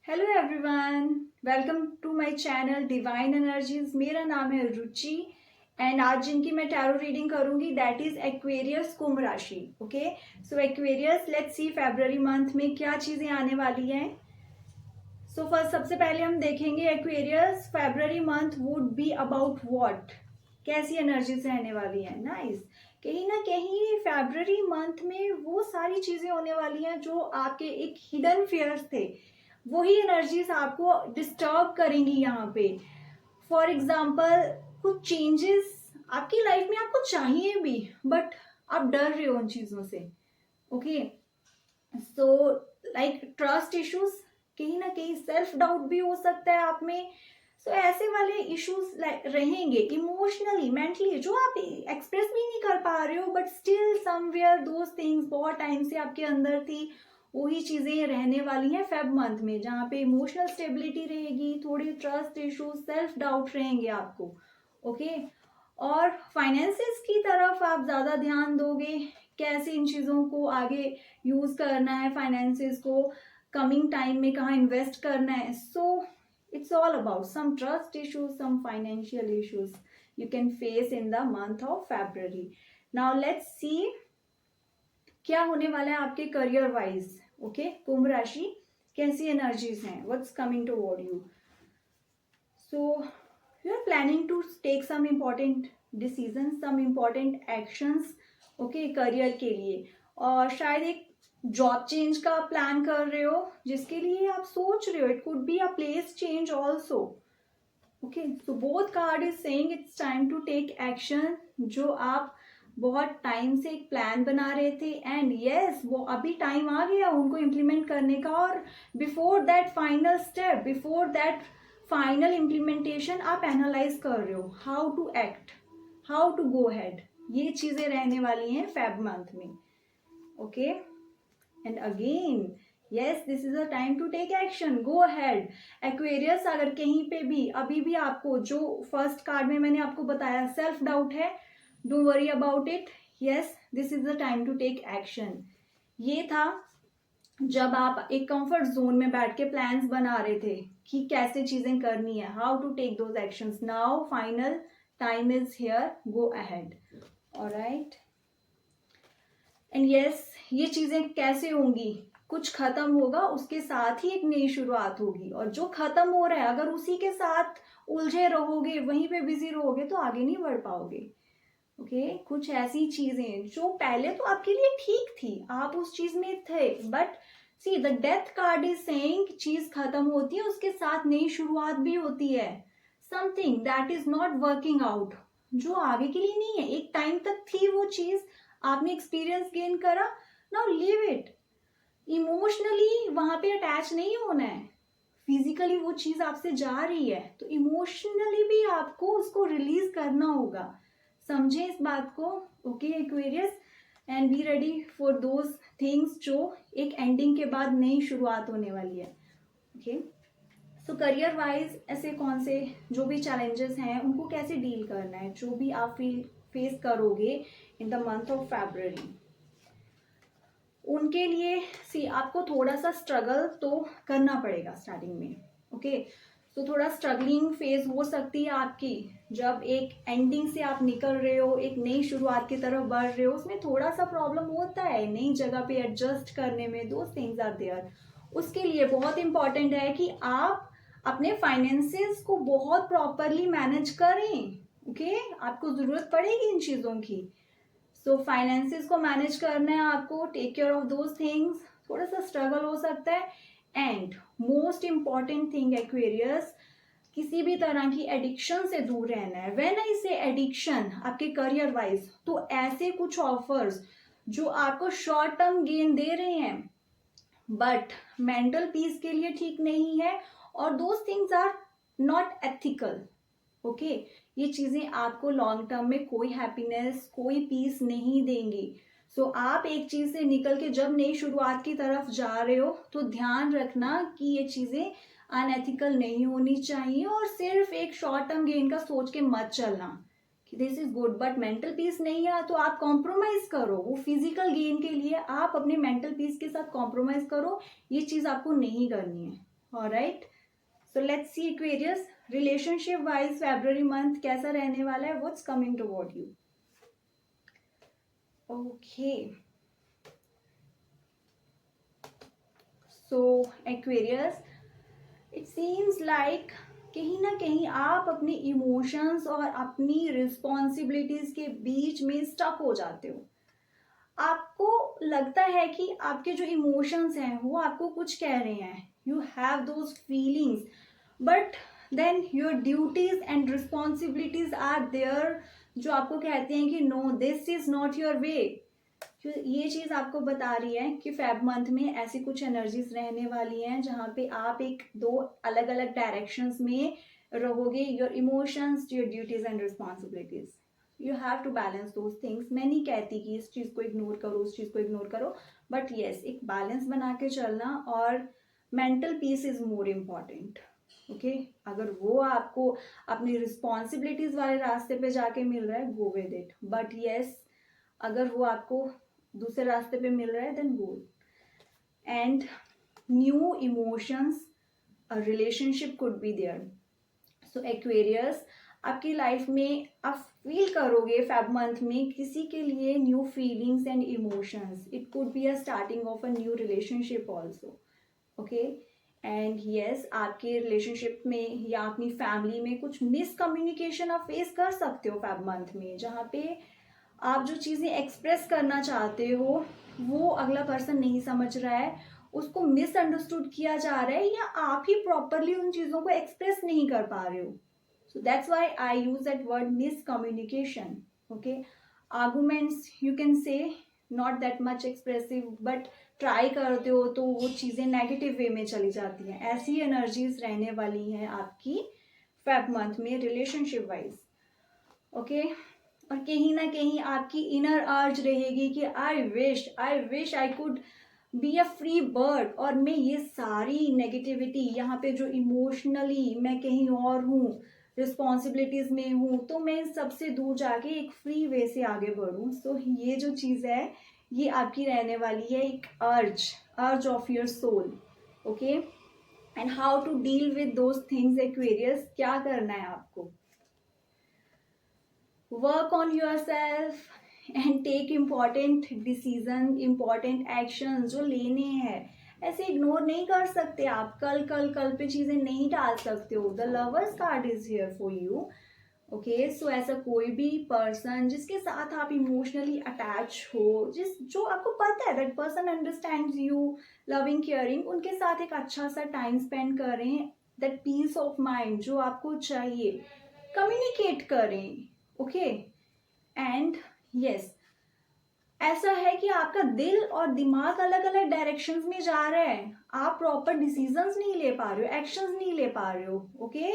Hello everyone, welcome to my channel divine energies. मेरा नाम है रुचि एंड आज जिनकी मैं टैरो रीडिंग करूंगी दैट इज एक्वेरियस कुंभ राशि। Okay, so Aquarius, let's see फरवरी मंथ में क्या चीजें आने वाली हैं। सो फर्स्ट सबसे पहले हम देखेंगे Aquarius February month would be about what, कैसी एनर्जीज रहने वाली है। नाइस, कहीं ना कहीं फरवरी मंथ में वो सारी चीजें होने वाली हैं जो आपके एक हिडन फियर्स थे, वही एनर्जीज आपको डिस्टर्ब करेंगी यहाँ पे। फॉर एग्जाम्पल, कुछ चेंजेस आपकी लाइफ में आपको चाहिए भी, बट आप डर रहे हो उन चीजों से। Okay, so like trust issues, कहीं ना कहीं सेल्फ डाउट भी हो सकता है आप में। सो ऐसे वाले इश्यूज रहेंगे इमोशनली, मेंटली, जो आप एक्सप्रेस भी नहीं कर पा रहे हो, but still somewhere those things बहुत टाइम से आपके अंदर थी, वही चीजें रहने वाली हैं फेब मंथ में, जहाँ पे इमोशनल स्टेबिलिटी रहेगी, थोड़ी ट्रस्ट इश्यूज, सेल्फ डाउट रहेंगे आपको। ओके, और फाइनेंसेस की तरफ आप ज्यादा ध्यान दोगे, कैसे इन चीजों को आगे यूज करना है, फाइनेंसेस को कमिंग टाइम में कहाँ इन्वेस्ट करना है। So it's all about some trust issues, some financial issues you can face in the month of February. Now let's see क्या होने वाला है आपके करियर वाइज। ओके, कुंभ राशि कैसी एनर्जीज हैं, what's coming toward you. So you are planning to take some important decision, some important actions, okay, career के लिए, और शायद एक जॉब चेंज का प्लान कर रहे हो जिसके लिए आप सोच रहे हो। It could be a place change also. Okay, so both card is saying it's time to take action. जो आप बहुत टाइम से एक प्लान बना रहे थे एंड यस वो अभी टाइम आ गया उनको इम्प्लीमेंट करने का, और before that final step, before that final implementation आप एनालाइज कर रहे हो how to act, how to go head. ये चीजें रहने वाली हैं फेब मंथ में। Okay, and again yes this is a time to take action, go ahead. Aquarius, अगर कहीं पे भी अभी भी आपको जो फर्स्ट कार्ड में मैंने आपको बताया सेल्फ डाउट है, don't worry about it. Yes this is the time to take action. ये था जब आप एक कंफर्ट जोन में बैठ के प्लान्स बना रहे थे कि कैसे चीजें करनी है, how to take those actions. Now final time is here, go ahead. Alright, and yes ये चीजें कैसे होंगी, कुछ खत्म होगा उसके साथ ही एक नई शुरुआत होगी, और जो खत्म हो रहा है अगर उसी के साथ उलझे रहोगे, वहीं पे बिजी रहोगे, तो आगे नहीं बढ़ पाओगे। ओके, कुछ ऐसी चीजें जो पहले तो आपके लिए ठीक थी, आप उस चीज में थे, but see the death card is saying चीज खत्म होती है उसके साथ नई शुरुआत भी होती है। Something that is not working out, जो आगे के लिए नहीं है, एक टाइम तक थी वो चीज, आपने एक्सपीरियंस गेन करा, नाउ लीव इट। इमोशनली वहां पे अटैच नहीं होना है, फिजिकली वो चीज आपसे जा रही है तो इमोशनली भी आपको उसको रिलीज करना होगा। समझे इस बात को। Okay Aquarius, and be ready for those things जो एक एंडिंग के बाद नई शुरुआत होने वाली है। ओके, सो करियर वाइज ऐसे कौन से जो भी चैलेंजेस हैं उनको कैसे डील करना है, जो भी आप फेस करोगे in the month of February, उनके लिए सी आपको थोड़ा सा स्ट्रगल तो करना पड़ेगा स्टार्टिंग में। ओके, तो थोड़ा स्ट्रगलिंग फेज हो सकती है आपकी, जब एक एंडिंग से आप निकल रहे हो एक नई शुरुआत की तरफ बढ़ रहे हो, उसमें थोड़ा सा प्रॉब्लम होता है नई जगह पे एडजस्ट करने में, दो थिंग्स आर देयर। उसके लिए बहुत इंपॉर्टेंट है कि आप अपने फाइनेंसेस को बहुत प्रॉपरली मैनेज करें। ओके, आपको जरूरत पड़ेगी इन चीजों की। सो फाइनेंसेस को मैनेज करना है आपको, take care of those things, थोड़ा सा स्ट्रगल हो सकता है। And most important thing Aquarius, किसी भी तरह की एडिक्शन से दूर रहना है। व्हेन आई से एडिक्शन आपके करियर वाइज, तो ऐसे कुछ ऑफर्स जो आपको शॉर्ट टर्म गेन दे रहे हैं बट मेंटल पीस के लिए ठीक नहीं है, और those things are not ethical. Okay, ये चीजें आपको लॉन्ग टर्म में कोई हैप्पीनेस, कोई पीस नहीं देंगी। सो आप एक चीज से निकल के जब नई शुरुआत की तरफ जा रहे हो तो ध्यान रखना कि ये चीजें अनएथिकल नहीं होनी चाहिए, और सिर्फ एक शॉर्ट टर्म गेन का सोच के मत चलना कि this is good, but mental peace नहीं है तो आप कॉम्प्रोमाइज करो। वो फिजिकल गेन के लिए आप अपने मेंटल पीस के साथ कॉम्प्रोमाइज करो, ये चीज आपको नहीं करनी है। Alright, so let's see Aquarius relationship wise February month कैसा रहने वाला है, what's coming toward you. Okay, so Aquarius, it seems like कहीं ना कहीं आप अपने इमोशंस और अपनी रिस्पॉन्सिबिलिटीज के बीच में स्टक हो जाते हो. आपको लगता है कि आपके जो इमोशंस हैं वो आपको कुछ कह रहे हैं, you have those feelings, but then your duties and responsibilities are there जो आपको कहते हैं कि no, this is not your way. ये चीज आपको बता रही है कि फेब मंथ में ऐसी कुछ एनर्जीज रहने वाली हैं जहाँ पे आप एक दो अलग अलग डायरेक्शंस में रहोगे. Your emotions, your duties and responsibilities, you have to balance those things. मैं नहीं कहती कि इस चीज को इग्नोर करो, उस चीज को इग्नोर करो, बट येस, एक बैलेंस बना के चलना. और mental peace is more important. Okay, अगर वो आपको अपनी रिस्पॉन्सिबिलिटीज वाले रास्ते पे जाके मिल रहा है, go with it. But yes, अगर वो आपको दूसरे रास्ते पे मिल रहा है, then go. And new emotions, a relationship could be there. So Aquarius, आपकी लाइफ में आप फील करोगे फेब मंथ में किसी के लिए new feelings and emotions. It could be a starting of a new relationship also. Okay, and yes, आपके relationship में या अपनी फैमिली में कुछ मिसकम्युनिकेशन आप फेस कर सकते हो फेब मंथ में, जहाँ पे आप जो चीज़ें एक्सप्रेस करना चाहते हो वो अगला पर्सन नहीं समझ रहा है, उसको मिसअंडरस्टूड किया जा रहा है, या आप ही प्रॉपरली उन चीज़ों को एक्सप्रेस नहीं कर पा रहे हो. So that's why I use that word miscommunication. Okay, arguments you can say, not that much expressive, but try करते हो तो वो चीज़ें नेगेटिव वे में चली जाती हैं. ऐसी एनर्जीज रहने वाली हैं आपकी फेब मंथ में रिलेशनशिप वाइज. ओके, और कहीं ना कहीं आपकी इनर अर्ज रहेगी कि I wish I could be a free bird, और मैं ये सारी नेगेटिविटी यहाँ पे जो इमोशनली मैं कहीं और हूँ, रिस्पॉन्सिबिलिटीज में हूँ, तो मैं सबसे दूर जाके एक फ्री वे से आगे बढ़ूँ. सो ये जो चीज़ है ये आपकी रहने वाली है, एक urge of your soul. Okay, and how to deal with those things Aquarius, क्या करना है आपको, work on yourself and take important decision, important action जो लेने हैं. ऐसे इग्नोर नहीं कर सकते आप, कल कल कल पे चीजें नहीं डाल सकते हो. The lovers card is here for you. Okay, so ऐसा कोई भी पर्सन जिसके साथ आप इमोशनली अटैच हो, जो आपको पता है that person understands you, loving caring, उनके साथ एक अच्छा सा टाइम स्पेंड करें. दैट पीस ऑफ माइंड जो आपको चाहिए, कम्युनिकेट करें. ओके, एंड यस, ऐसा है कि आपका दिल और दिमाग अलग अलग डायरेक्शंस में जा रहा है, आप प्रॉपर डिसीजंस नहीं ले पा रहे हो, एक्शंस नहीं ले पा रहे हो. ओके,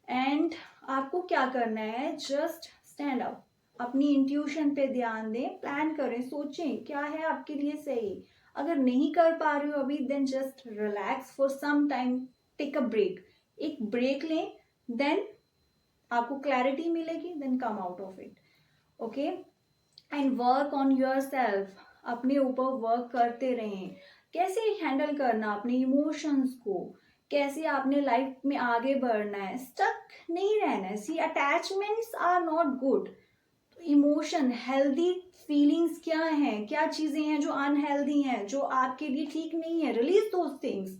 एंड आपको क्या करना है, जस्ट स्टैंड अप, अपनी इंट्यूशन पे ध्यान दें, प्लान करें, सोचें क्या है आपके लिए सही. अगर नहीं कर पा रहे हो अभी, then just relax for some time, take a break, एक ब्रेक लें, देन आपको क्लैरिटी मिलेगी, then come out of it. Okay, and work on yourself, अपने ऊपर वर्क करते रहें. कैसे हैंडल करना अपने इमोशंस को, कैसे आपने लाइफ में आगे बढ़ना है, स्टक नहीं रहना है. See, attachments are not good. Emotion, healthy feelings क्या हैं, क्या चीजें हैं जो अनहेल्दी हैं, जो आपके लिए ठीक नहीं है, रिलीज दोज थिंग्स.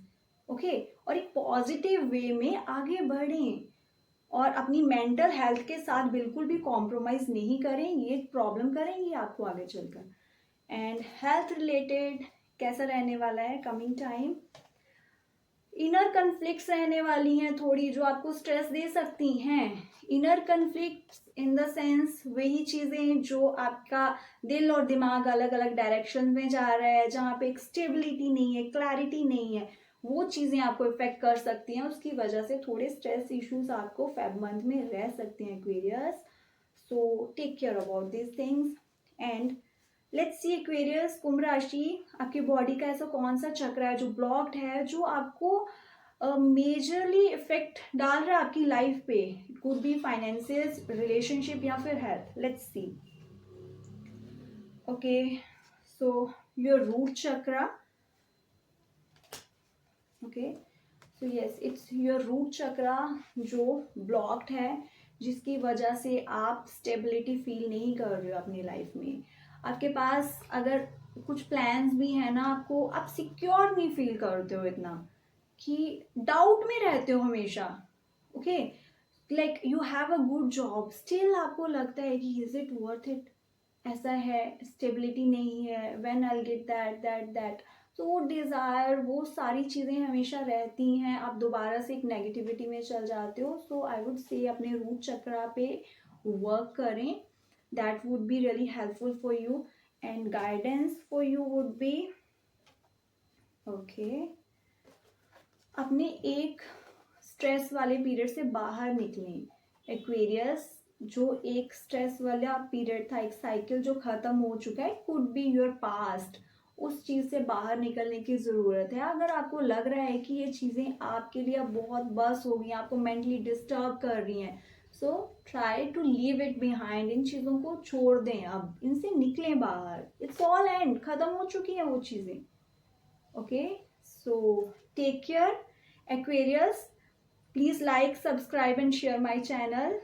ओके, और एक पॉजिटिव वे में आगे बढ़ें, और अपनी मेंटल हेल्थ के साथ बिल्कुल भी कॉम्प्रोमाइज नहीं करें, ये प्रॉब्लम करेंगी आपको आगे चलकर. एंड हेल्थ रिलेटेड कैसा रहने वाला है कमिंग टाइम, इनर कन्फ्लिक्ट्स रहने वाली हैं थोड़ी, जो आपको स्ट्रेस दे सकती हैं. Inner conflicts in the sense वही चीजें जो आपका दिल और दिमाग अलग अलग डायरेक्शन में जा रहा है, जहाँ पे एक स्टेबिलिटी नहीं है, क्लैरिटी नहीं है, वो चीजें आपको इफेक्ट कर सकती हैं. उसकी वजह से थोड़े स्ट्रेस इश्यूज आपको फेब मंथ में रह सकते हैं Aquarius. So take care about this things. And let's see Aquarius, कुंभ राशि, आपकी बॉडी का ऐसा कौन सा चक्र है जो ब्लॉक्ड है, जो आपको मेजरली इफेक्ट डाल रहा है आपकी लाइफ पे. It could be finances, relationship, या फिर health. Let's see. Okay, so your root chakra. Okay, so yes, it's your root chakra जो ब्लॉक्ड है, जिसकी वजह से आप स्टेबिलिटी फील नहीं कर रहे हो अपनी लाइफ में। आपके पास अगर कुछ प्लान्स भी है ना, आपको आप सिक्योर नहीं फील करते हो इतना, कि डाउट में रहते हो हमेशा। Okay, like you have a good job, still आपको लगता है कि इज इट वर्थ इट, ऐसा है, स्टेबिलिटी नहीं है, when I get that that that. तो वो डिज़ायर, वो सारी चीज़ें हमेशा रहती हैं, आप दोबारा से एक नेगेटिविटी में चल जाते हो। सो आई वुड से अपने रूट चक्रा पे वर्क करें, that would be really helpful for you. And guidance for you would be, okay, अपने एक स्ट्रेस वाले पीरियड से बाहर निकलें। एक्वेरियस, जो एक स्ट्रेस वाला पीरियड था, एक साइकिल जो खत्म हो चुका है, कुड बी योर पास्ट, उस चीज़ से बाहर निकलने की ज़रूरत है। अगर आपको लग रहा है कि ये चीज़ें आपके लिए अब बहुत बस हो गई, आपको मेंटली डिस्टर्ब कर रही हैं, so try to leave it behind, इन चीज़ों को छोड़ दें, अब इनसे निकलें बाहर। इट्स ऑल एंड, खत्म हो चुकी हैं वो चीज़ें। Okay, so take care Aquarius. Please like, subscribe and share my channel.